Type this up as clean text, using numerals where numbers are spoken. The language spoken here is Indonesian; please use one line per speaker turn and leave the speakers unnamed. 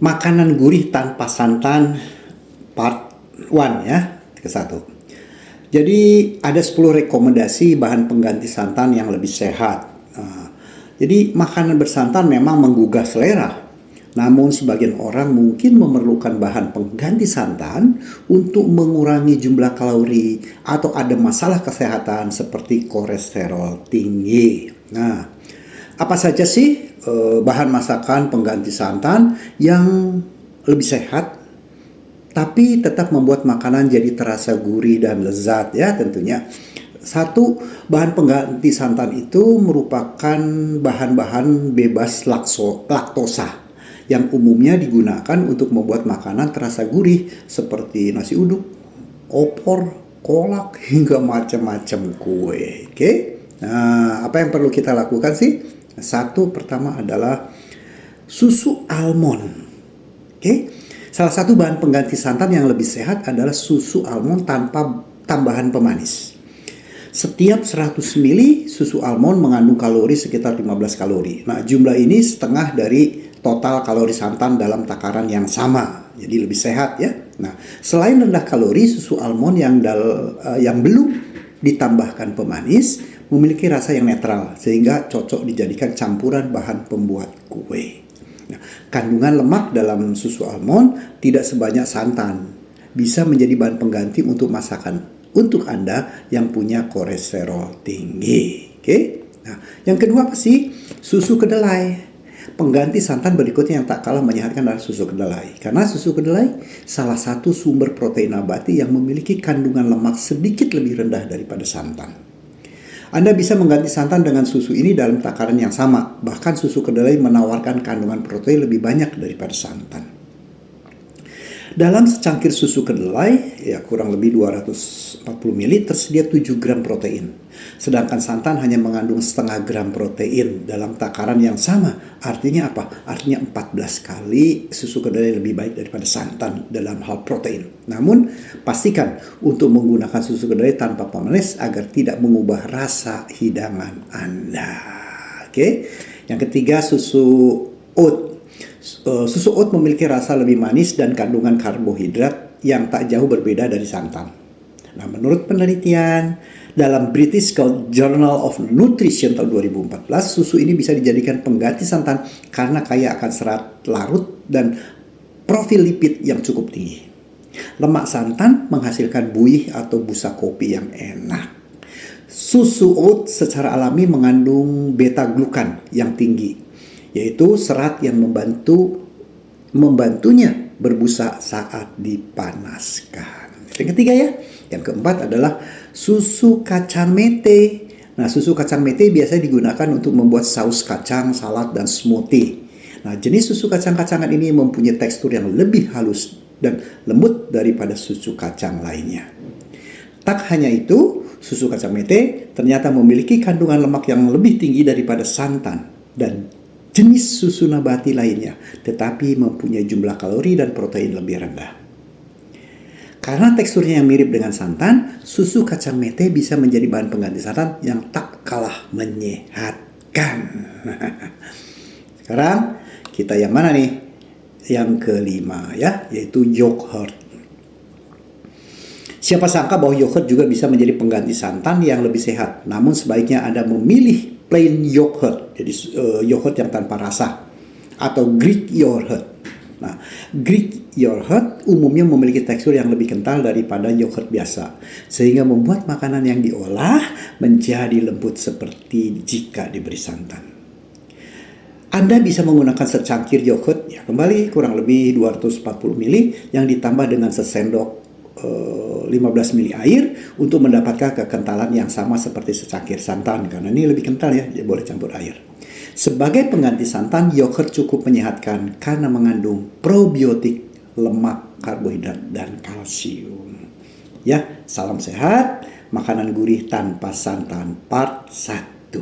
Makanan gurih tanpa santan part 1 ya, ke-1. Jadi ada 10 rekomendasi bahan pengganti santan yang lebih sehat. Jadi makanan bersantan memang menggugah selera. Namun sebagian orang mungkin memerlukan bahan pengganti santan untuk mengurangi jumlah kalori atau ada masalah kesehatan seperti kolesterol tinggi. Nah, apa saja sih bahan masakan pengganti santan yang lebih sehat tapi tetap membuat makanan jadi terasa gurih dan lezat ya tentunya. Satu, bahan pengganti santan itu merupakan bahan-bahan bebas laktosa yang umumnya digunakan untuk membuat makanan terasa gurih seperti nasi uduk, opor, kolak, hingga macam-macam kue. Oke? Nah, apa yang perlu kita lakukan sih? Satu, pertama adalah susu almond. Oke? Salah satu bahan pengganti santan yang lebih sehat adalah susu almond tanpa tambahan pemanis. Setiap 100 ml susu almond mengandung kalori sekitar 15 kalori. Nah, jumlah ini setengah dari total kalori santan dalam takaran yang sama. Jadi lebih sehat ya. Nah, selain rendah kalori, susu almond yang belum ditambahkan pemanis memiliki rasa yang netral sehingga cocok dijadikan campuran bahan pembuat kue. Nah, kandungan lemak dalam susu almond tidak sebanyak santan. Bisa menjadi bahan pengganti untuk masakan untuk Anda yang punya kolesterol tinggi. Oke? Nah, yang kedua apa sih? Susu kedelai. Pengganti santan berikutnya yang tak kalah menyehatkan adalah susu kedelai. Karena susu kedelai salah satu sumber protein nabati yang memiliki kandungan lemak sedikit lebih rendah daripada santan. Anda bisa mengganti santan dengan susu ini dalam takaran yang sama. Bahkan susu kedelai menawarkan kandungan protein lebih banyak daripada santan. Dalam secangkir susu kedelai, ya kurang lebih 240 ml tersedia 7 gram protein. Sedangkan santan hanya mengandung setengah gram protein dalam takaran yang sama. Artinya apa? Artinya 14 kali susu kedelai lebih baik daripada santan dalam hal protein. Namun, pastikan untuk menggunakan susu kedelai tanpa pemanis agar tidak mengubah rasa hidangan Anda. Oke? Yang ketiga, susu oat. Susu oat memiliki rasa lebih manis dan kandungan karbohidrat yang tak jauh berbeda dari santan. Nah, menurut penelitian dalam British Journal of Nutrition tahun 2014, susu ini bisa dijadikan pengganti santan karena kaya akan serat larut dan profil lipid yang cukup tinggi. Lemak santan menghasilkan buih atau busa kopi yang enak. Susu oat secara alami mengandung beta-glukan yang tinggi, yaitu serat yang membantunya berbusa saat dipanaskan. Yang ketiga ya. Yang keempat adalah susu kacang mete. Nah, susu kacang mete biasanya digunakan untuk membuat saus kacang, salad, dan smoothie. Nah, jenis susu kacang-kacangan ini mempunyai tekstur yang lebih halus dan lembut daripada susu kacang lainnya. Tak hanya itu, susu kacang mete ternyata memiliki kandungan lemak yang lebih tinggi daripada santan dan jenis susu nabati lainnya, tetapi mempunyai jumlah kalori dan protein lebih rendah. Karena teksturnya yang mirip dengan santan, susu kacang mete bisa menjadi bahan pengganti santan yang tak kalah menyehatkan. Sekarang kita yang mana nih? Yang kelima ya, yaitu yogurt. Siapa sangka bahwa yogurt juga bisa menjadi pengganti santan yang lebih sehat. Namun sebaiknya Anda memilih plain yogurt, jadi yogurt yang tanpa rasa, atau Greek yogurt. Nah, Greek yogurt umumnya memiliki tekstur yang lebih kental daripada yogurt biasa, sehingga membuat makanan yang diolah menjadi lembut seperti jika diberi santan. Anda bisa menggunakan secangkir yogurt, ya kembali kurang lebih 240 ml yang ditambah dengan sesendok 15 ml air untuk mendapatkan kekentalan yang sama seperti secangkir santan. Karena ini lebih kental ya, jadi boleh campur air. Sebagai pengganti santan, yogurt cukup menyehatkan karena mengandung probiotik, lemak, karbohidrat, dan kalsium. Ya, salam sehat, makanan gurih tanpa santan part 1.